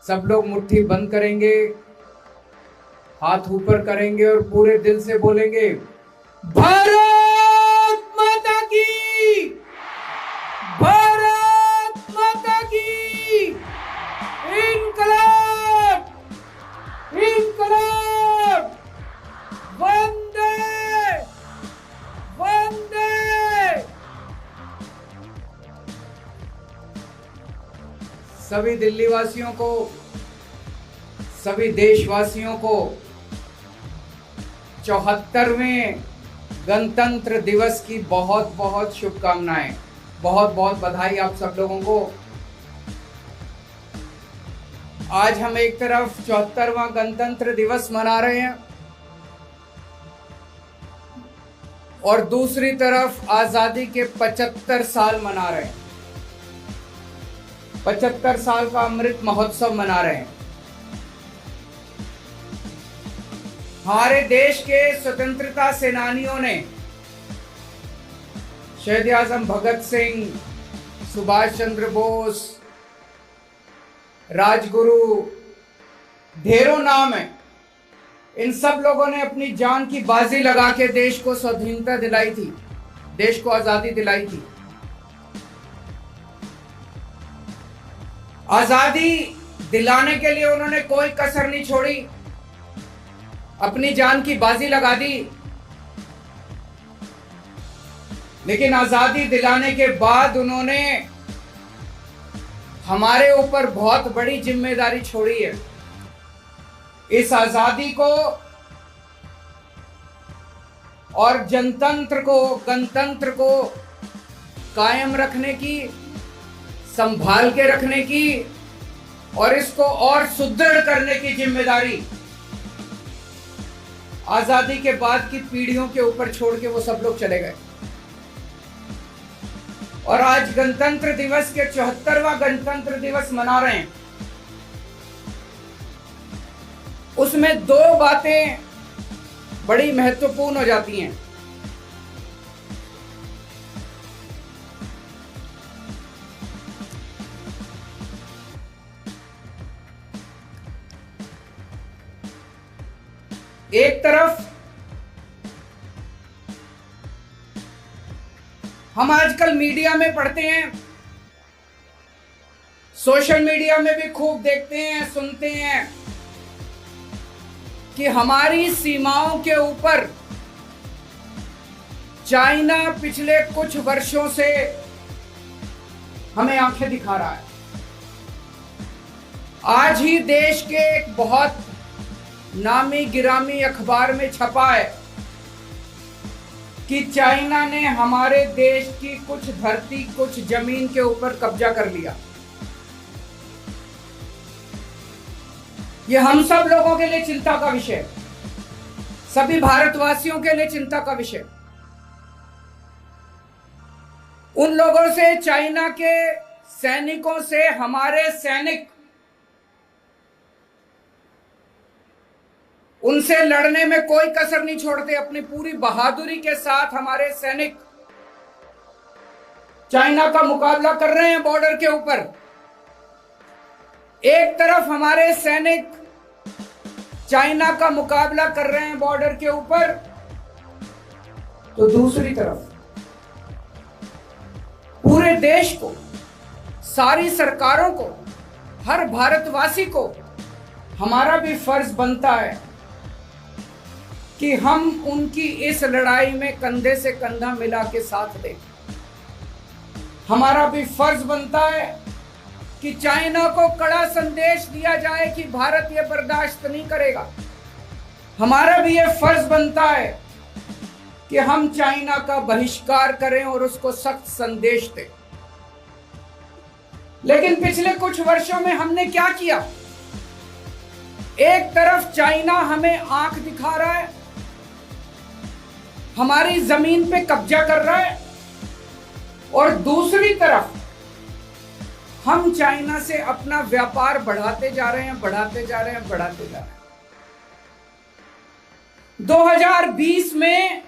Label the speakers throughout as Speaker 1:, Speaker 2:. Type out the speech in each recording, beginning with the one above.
Speaker 1: सब लोग मुट्ठी बंद करेंगे, हाथ ऊपर करेंगे और पूरे दिल से बोलेंगे, भारत माता की, भारत माता की, इनकलाब, इनकलाब, वंदे, वंदे। सभी दिल्ली वासियों को, सभी देशवासियों को 74वें गणतंत्र दिवस की बहुत बहुत शुभकामनाएं, बहुत बहुत बधाई आप सब लोगों को। आज हम एक तरफ 74वां गणतंत्र दिवस मना रहे हैं और दूसरी तरफ आजादी के 75 साल मना रहे हैं, 75 साल का अमृत महोत्सव मना रहे हैं। हमारे देश के स्वतंत्रता सेनानियों ने, शहीद आजम भगत सिंह, सुभाष चंद्र बोस, राजगुरु, ढेरों नाम है, इन सब लोगों ने अपनी जान की बाजी लगा के देश को स्वाधीनता दिलाई थी, देश को आजादी दिलाई थी। आजादी दिलाने के लिए उन्होंने कोई कसर नहीं छोड़ी, अपनी जान की बाजी लगा दी। लेकिन आजादी दिलाने के बाद उन्होंने हमारे ऊपर बहुत बड़ी जिम्मेदारी छोड़ी है। इस आजादी को और जनतंत्र को, गणतंत्र को कायम रखने की, संभाल के रखने की और इसको और सुदृढ़ करने की जिम्मेदारी आजादी के बाद की पीढ़ियों के ऊपर छोड़ के वो सब लोग चले गए। और आज गणतंत्र दिवस के 74वां गणतंत्र दिवस मना रहे हैं। उसमें दो बातें बड़ी महत्वपूर्ण हो जाती हैं। एक तरफ हम आजकल मीडिया में पढ़ते हैं, सोशल मीडिया में भी खूब देखते हैं, सुनते हैं कि हमारी सीमाओं के ऊपर चाइना पिछले कुछ वर्षों से हमें आंखें दिखा रहा है। आज ही देश के एक बहुत नामी गिरामी अखबार में छपा है कि चाइना ने हमारे देश की कुछ धरती, कुछ जमीन के ऊपर कब्जा कर लिया। यह हम सब लोगों के लिए चिंता का विषय, सभी भारतवासियों के लिए चिंता का विषय। उन लोगों से, चाइना के सैनिकों से हमारे सैनिक, उनसे लड़ने में कोई कसर नहीं छोड़ते। अपनी पूरी बहादुरी के साथ हमारे सैनिक चाइना का मुकाबला कर रहे हैं बॉर्डर के ऊपर। एक तरफ हमारे सैनिक चाइना का मुकाबला कर रहे हैं बॉर्डर के ऊपर, तो दूसरी तरफ पूरे देश को, सारी सरकारों को, हर भारतवासी को हमारा भी फर्ज बनता है कि हम उनकी इस लड़ाई में कंधे से कंधा मिला के साथ दें। हमारा भी फर्ज बनता है कि चाइना को कड़ा संदेश दिया जाए कि भारत यह बर्दाश्त नहीं करेगा। हमारा भी यह फर्ज बनता है कि हम चाइना का बहिष्कार करें और उसको सख्त संदेश दें। लेकिन पिछले कुछ वर्षों में हमने क्या किया? एक तरफ चाइना हमें आंख दिखा रहा है, हमारी जमीन पे कब्जा कर रहा है, और दूसरी तरफ हम चाइना से अपना व्यापार बढ़ाते जा रहे हैं, बढ़ाते जा रहे हैं, बढ़ाते जा रहे हैं। 2020 में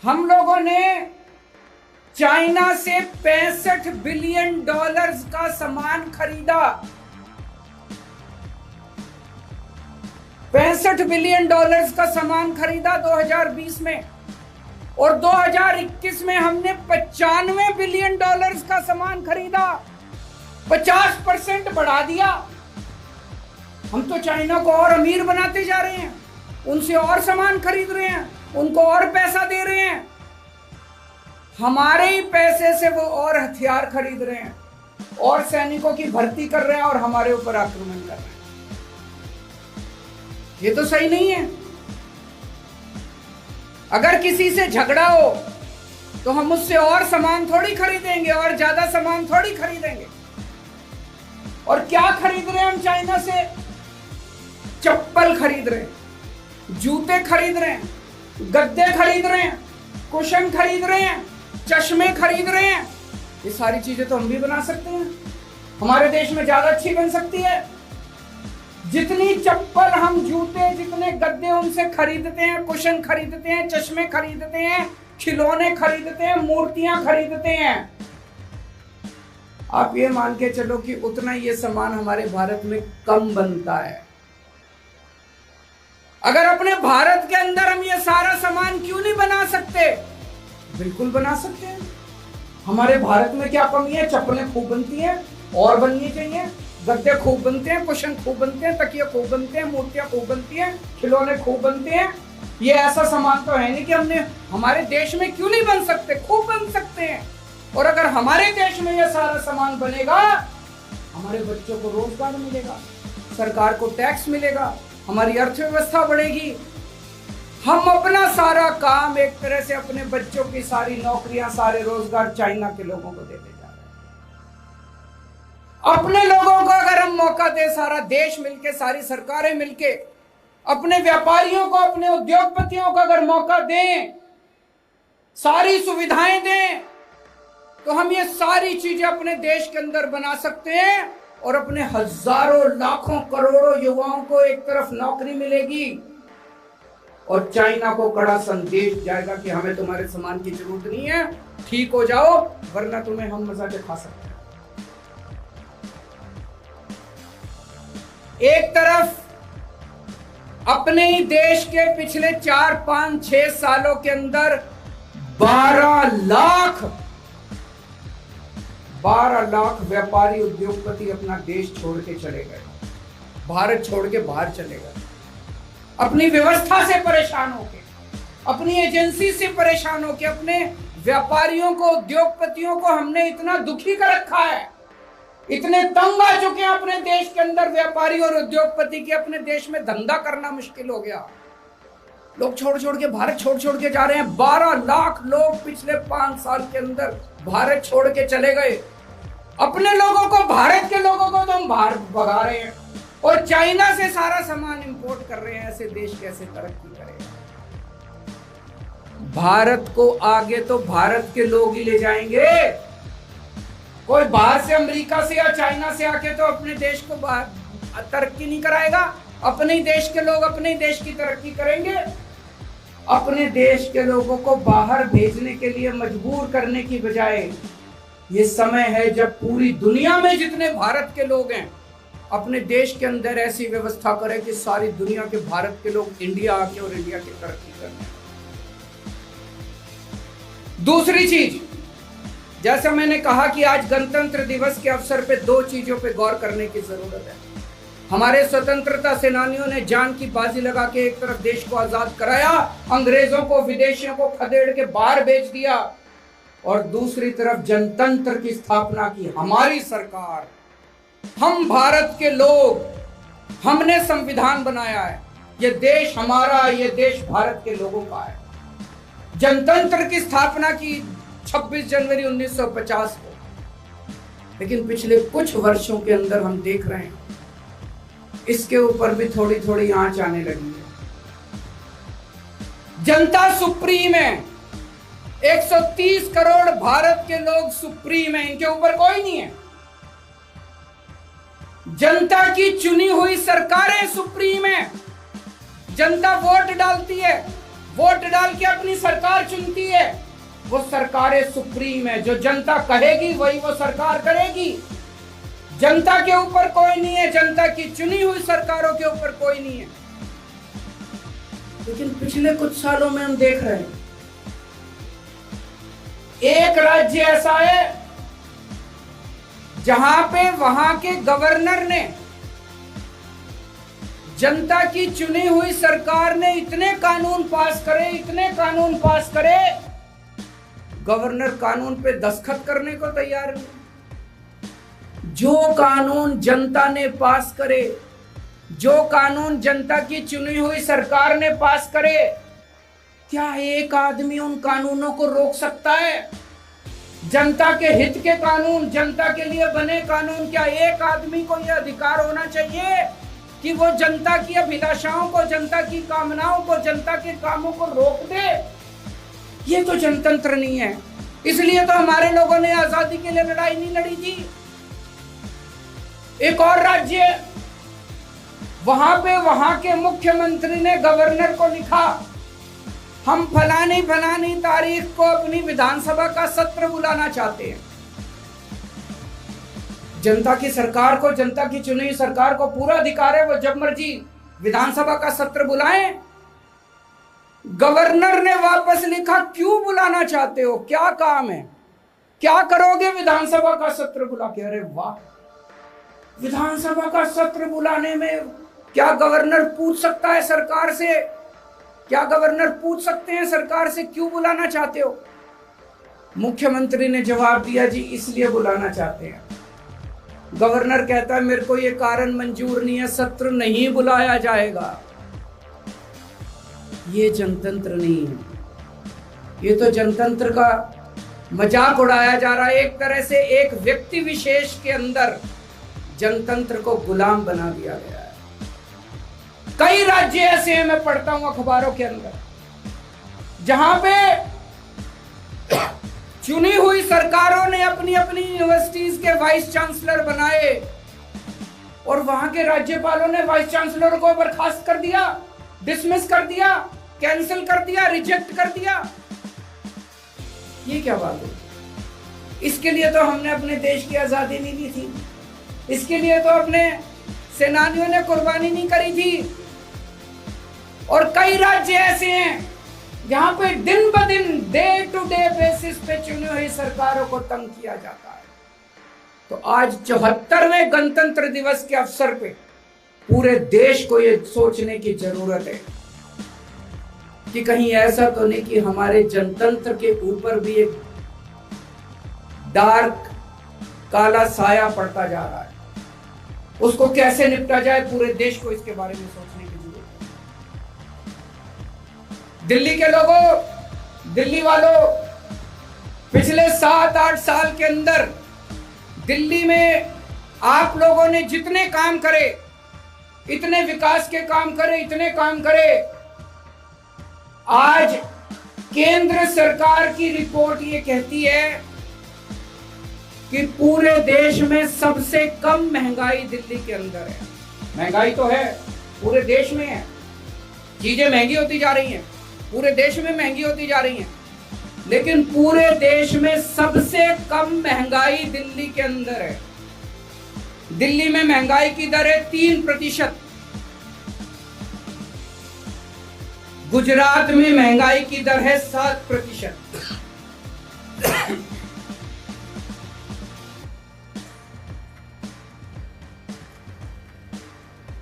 Speaker 1: हम लोगों ने चाइना से $65 बिलियन का सामान खरीदा। 65 बिलियन डॉलर्स का सामान खरीदा 2020 में, और 2021 में हमने 95 बिलियन डॉलर्स का सामान खरीदा, 50% बढ़ा दिया। हम तो चाइना को और अमीर बनाते जा रहे हैं, उनसे और सामान खरीद रहे हैं, उनको और पैसा दे रहे हैं, हमारे ही पैसे से वो और हथियार खरीद रहे हैं और सैनिकों की भर्ती कर रहे हैं और हमारे ऊपर आक्रमण कर रहे हैं। ये तो सही नहीं है। अगर किसी से झगड़ा हो तो हम उससे और सामान थोड़ी खरीदेंगे, और ज्यादा सामान थोड़ी खरीदेंगे। और क्या खरीद रहे हैं हम चाइना से? चप्पल खरीद रहे हैं, जूते खरीद रहे हैं, गद्दे खरीद रहे हैं, कुशन खरीद रहे हैं, चश्मे खरीद रहे हैं। ये सारी चीजें तो हम भी बना सकते हैं, हमारे देश में ज्यादा अच्छी बन सकती है। जितनी चप्पल हम, जूते, जितने गद्दे उनसे खरीदते हैं, कुशन खरीदते हैं, चश्मे खरीदते हैं, खिलौने खरीदते हैं, मूर्तियां खरीदते हैं, आप ये मान के चलो कि उतना ये सामान हमारे भारत में कम बनता है। अगर अपने भारत के अंदर हम ये सारा सामान क्यों नहीं बना सकते? बिल्कुल बना सकते हैं। हमारे भारत में क्या कमी है? चप्पलें खूब बनती हैं, और बननी चाहिए। गद्दे खूब बनते हैं, कुशन खूब बनते हैं, तकिए खूब बनते हैं, मूर्तियां खूब बनती हैं, खिलौने खूब बनते हैं। ये ऐसा सामान तो है नहीं कि हमने हमारे देश में क्यों नहीं बन सकते, खूब बन सकते हैं। और अगर हमारे देश में ये सारा सामान बनेगा, हमारे बच्चों को रोजगार मिलेगा, सरकार को टैक्स मिलेगा, हमारी अर्थव्यवस्था बढ़ेगी। हम अपना सारा काम एक तरह से अपने बच्चों की सारी नौकरियां, सारे रोजगार चाइना के लोगों को देते जा रहे हैं। अपने लोगों को अगर हम मौका दें, सारा देश मिलके, सारी सरकारें मिलके, अपने व्यापारियों को, अपने उद्योगपतियों को अगर मौका दें, सारी सुविधाएं दें, तो हम ये सारी चीजें अपने देश के अंदर बना सकते हैं और अपने हजारों, लाखों, करोड़ों युवाओं को एक तरफ नौकरी मिलेगी और चाइना को कड़ा संदेश जाएगा कि हमें तुम्हारे सामान की जरूरत नहीं है, ठीक हो जाओ, वरना तुम्हें हम मजा के खा सकते हैं। एक तरफ अपने ही देश के पिछले 4, 5, 6 सालों के अंदर 12 लाख व्यापारी, उद्योगपति अपना देश छोड़ के चले गए, भारत छोड़ के बाहर चले गए, अपनी व्यवस्था से परेशान होके, अपनी एजेंसी से परेशान होके, अपने व्यापारियों को, उद्योगपतियों को हमने इतना दुखी कर रखा है, इतने तंग आ चुके हैं अपने देश के अंदर व्यापारी और उद्योगपति के, अपने देश में धंधा करना मुश्किल हो गया। लोग छोड़ छोड़ के, भारत छोड़ छोड़ के जा रहे हैं। 12 लाख लोग पिछले 5 साल के अंदर भारत छोड़ के चले गए। अपने लोगों को, भारत के लोगों को तो हम बाहर भगा रहे हैं और चाइना से सारा सामान इंपोर्ट कर रहे हैं। ऐसे देश कैसे तरक्की करेगा? भारत को आगे तो भारत के लोग ही ले जाएंगे। कोई बाहर से, अमेरिका से या चाइना से आके तो अपने देश को तरक्की नहीं कराएगा। अपने ही देश के लोग अपने ही देश की तरक्की करेंगे। अपने देश के लोगों को बाहर भेजने के लिए मजबूर करने की बजाय ये समय है जब पूरी दुनिया में जितने भारत के लोग हैं, अपने देश के अंदर ऐसी व्यवस्था करें कि सारी दुनिया के भारत के लोग इंडिया आके और इंडिया की तरक्की करें। दूसरी चीज, जैसा मैंने कहा कि आज गणतंत्र दिवस के अवसर पे 2 चीजों पे गौर करने की जरूरत है। हमारे स्वतंत्रता सेनानियों ने जान की बाजी लगा के एक तरफ देश को आजाद कराया, अंग्रेजों को, विदेशियों को खदेड़ के बाहर भेज दिया, और दूसरी तरफ जनतंत्र की स्थापना की हमारी सरकार। हम भारत के लोग, हमने संविधान बनाया है, ये देश हमारा, ये देश भारत के लोगों का है। जनतंत्र की स्थापना की 26 जनवरी 1950 को, लेकिन पिछले कुछ वर्षों के अंदर हम देख रहे हैं इसके ऊपर भी थोड़ी थोड़ी आंच आने लगी है। जनता सुप्रीम है, 130 करोड़ भारत के लोग सुप्रीम है, इनके ऊपर कोई नहीं है। जनता की चुनी हुई सरकारें सुप्रीम है। जनता वोट डालती है, वोट डाल के अपनी सरकार चुनती है, वो सरकारें सुप्रीम है। जो जनता कहेगी वही वो सरकार करेगी। जनता के ऊपर कोई नहीं है, जनता की चुनी हुई सरकारों के ऊपर कोई नहीं है। लेकिन पिछले कुछ सालों में हम देख रहे हैं एक राज्य ऐसा है जहां पे वहां के गवर्नर ने, जनता की चुनी हुई सरकार ने इतने कानून पास करे, गवर्नर कानून पे दस्तखत करने को तैयार नहीं। जो कानून जनता ने पास करे, जो कानून जनता की चुनी हुई सरकार ने पास करे, क्या एक आदमी उन कानूनों को रोक सकता है? जनता के हित के कानून, जनता के लिए बने कानून, क्या एक आदमी को यह अधिकार होना चाहिए कि वो जनता की अभिलाषाओं को, जनता की कामनाओं को, जनता के कामों को रोक दे? ये तो जनतंत्र नहीं है। इसलिए तो हमारे लोगों ने आजादी के लिए लड़ाई नहीं लड़ी थी। एक और राज्य, वहां के मुख्यमंत्री ने गवर्नर को लिखा, हम फलानी तारीख को अपनी विधानसभा का सत्र बुलाना चाहते हैं। जनता की सरकार को, जनता की चुनी हुई सरकार को पूरा अधिकार है, वो जब मर्जी विधानसभा का सत्र बुलाएं। गवर्नर ने वापस लिखा, क्यों बुलाना चाहते हो, क्या काम है, क्या करोगे विधानसभा का सत्र बुला के? अरे वाह, विधानसभा का सत्र बुलाने में क्या गवर्नर पूछ सकता है सरकार से? क्या गवर्नर पूछ सकते हैं सरकार से क्यों बुलाना चाहते हो? मुख्यमंत्री ने जवाब दिया, जी इसलिए बुलाना चाहते हैं। गवर्नर कहता है, मेरे को ये कारण मंजूर नहीं है, सत्र नहीं बुलाया जाएगा। ये जनतंत्र नहीं है, ये तो जनतंत्र का मजाक उड़ाया जा रहा है। एक तरह से एक व्यक्ति विशेष के अंदर जनतंत्र को गुलाम बना दिया गया है। कई राज्य ऐसे हैं, मैं पढ़ता हूं अखबारों के अंदर, जहां पे चुनी हुई सरकारों ने अपनी अपनी यूनिवर्सिटीज के वाइस चांसलर बनाए और वहां के राज्यपालों ने वाइस चांसलर को बर्खास्त कर दिया, डिसमिस कर दिया, कैंसिल कर दिया, रिजेक्ट कर दिया। ये क्या बात है? इसके लिए तो हमने अपने देश की आजादी नहीं ली थी, इसके लिए तो अपने सेनानियों ने कुर्बानी नहीं करी थी। और कई राज्य ऐसे हैं जहां पे दिन ब दिन, डे टू डे बेसिस पे चुनी हुई सरकारों को तंग किया जाता है। तो आज 74वें गणतंत्र दिवस के अवसर पे पूरे देश को ये सोचने की जरूरत है कि कहीं ऐसा तो नहीं कि हमारे जनतंत्र के ऊपर भी एक डार्क काला साया पड़ता जा रहा है। उसको कैसे निपटा जाए, पूरे देश को इसके बारे में सोचने की जरूरत है। दिल्ली के लोगों, दिल्ली वालों, पिछले 7-8 साल के अंदर दिल्ली में आप लोगों ने जितने काम करे, इतने विकास के काम करे, इतने काम करे, आज केंद्र सरकार की रिपोर्ट ये कहती है कि पूरे देश में सबसे कम महंगाई दिल्ली के अंदर है। महंगाई तो है, पूरे देश में है, चीजें महंगी होती जा रही हैं, पूरे देश में महंगी होती जा रही हैं, लेकिन पूरे देश में सबसे कम महंगाई दिल्ली के अंदर है। दिल्ली में महंगाई की दर है 3%। गुजरात में महंगाई की दर है 7%।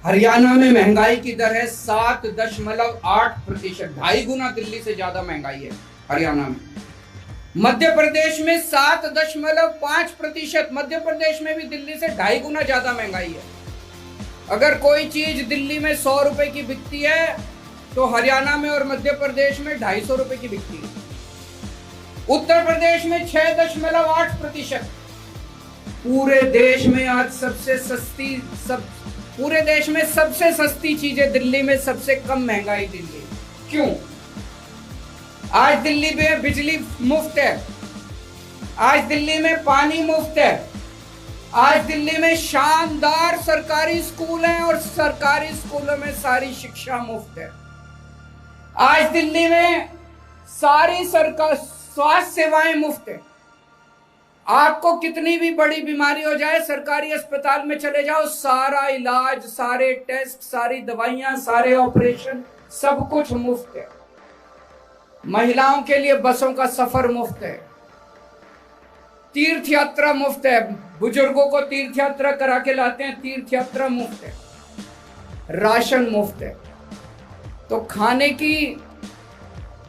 Speaker 1: हरियाणा में महंगाई की दर है 7.8%, 2.5 गुना दिल्ली से ज्यादा महंगाई है हरियाणा में। मध्य प्रदेश में 7.5%, मध्य प्रदेश में भी दिल्ली से 2.5 गुना ज्यादा महंगाई है। अगर कोई चीज दिल्ली में 100 रुपए की बिकती है तो हरियाणा में और मध्य प्रदेश में 250 रुपए की बिकती है। उत्तर प्रदेश में 6.8%। पूरे देश में आज पूरे देश में सबसे सस्ती चीजें दिल्ली में, सबसे कम महंगाई दिल्ली। क्यों? आज दिल्ली में बिजली मुफ्त है, आज दिल्ली में पानी मुफ्त है, आज दिल्ली में शानदार सरकारी स्कूल हैं और सरकारी स्कूलों में सारी शिक्षा मुफ्त है। आज दिल्ली में सारी सरकार स्वास्थ्य सेवाएं मुफ्त है। आपको कितनी भी बड़ी बीमारी हो जाए, सरकारी अस्पताल में चले जाओ, सारा इलाज, सारे टेस्ट, सारी दवाइयां, सारे ऑपरेशन, सब कुछ मुफ्त है। महिलाओं के लिए बसों का सफर मुफ्त है, तीर्थ यात्रा मुफ्त है, बुजुर्गों को तीर्थ यात्रा करा के लाते हैं, तीर्थ यात्रा मुफ्त है, राशन मुफ्त है। तो खाने की,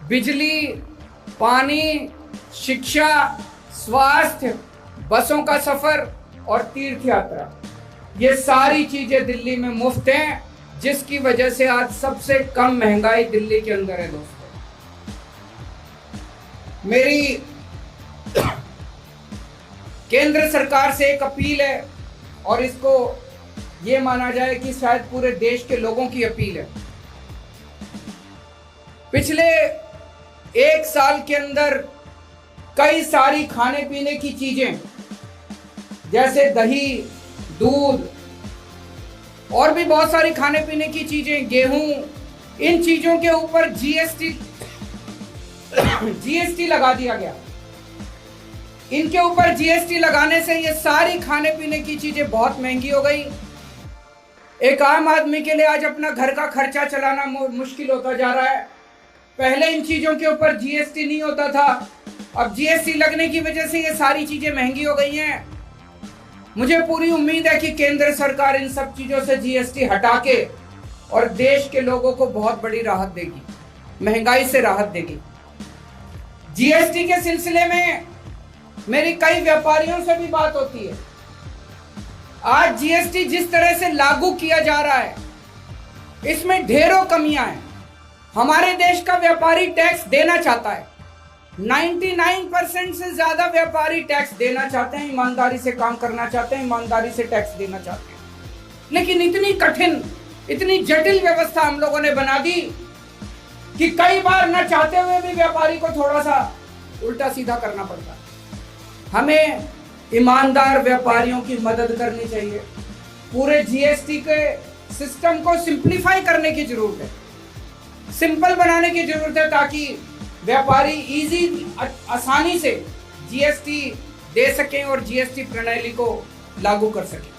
Speaker 1: बिजली, पानी, शिक्षा, स्वास्थ्य, बसों का सफर और तीर्थ यात्रा, ये सारी चीजें दिल्ली में मुफ्त हैं, जिसकी वजह से आज सबसे कम महंगाई दिल्ली के अंदर है। दोस्तों, मेरी केंद्र सरकार से एक अपील है, और इसको ये माना जाए कि शायद पूरे देश के लोगों की अपील है। पिछले एक साल के अंदर कई सारी खाने पीने की चीजें, जैसे दही, दूध और भी बहुत सारी खाने पीने की चीजें, गेहूं, इन चीजों के ऊपर जीएसटी लगा दिया गया। इनके ऊपर जीएसटी लगाने से ये सारी खाने पीने की चीजें बहुत महंगी हो गई। एक आम आदमी के लिए आज अपना घर का खर्चा चलाना मुश्किल होता जा रहा है। पहले इन चीजों के ऊपर जीएसटी नहीं होता था, अब जीएसटी लगने की वजह से ये सारी चीजें महंगी हो गई हैं। मुझे पूरी उम्मीद है कि केंद्र सरकार इन सब चीजों से जीएसटी हटा के और देश के लोगों को बहुत बड़ी राहत देगी, महंगाई से राहत देगी। जीएसटी के सिलसिले में मेरी कई व्यापारियों से भी बात होती है। आज जीएसटी जिस तरह से लागू किया जा रहा है, इसमें ढेरों कमियां हैं। हमारे देश का व्यापारी टैक्स देना चाहता है, 99% से ज्यादा व्यापारी टैक्स देना चाहते हैं, ईमानदारी से काम करना चाहते हैं, ईमानदारी से टैक्स देना चाहते हैं। लेकिन इतनी कठिन, इतनी जटिल व्यवस्था हम लोगों ने बना दी कि कई बार न चाहते हुए भी व्यापारी को थोड़ा सा उल्टा सीधा करना पड़ता है। हमें ईमानदार व्यापारियों की मदद करनी चाहिए। पूरे जीएसटी के सिस्टम को सिंप्लीफाई करने की जरूरत है, सिंपल बनाने की जरूरत है, ताकि व्यापारी आसानी से जीएसटी दे सकें और जीएसटी प्रणाली को लागू कर सकें।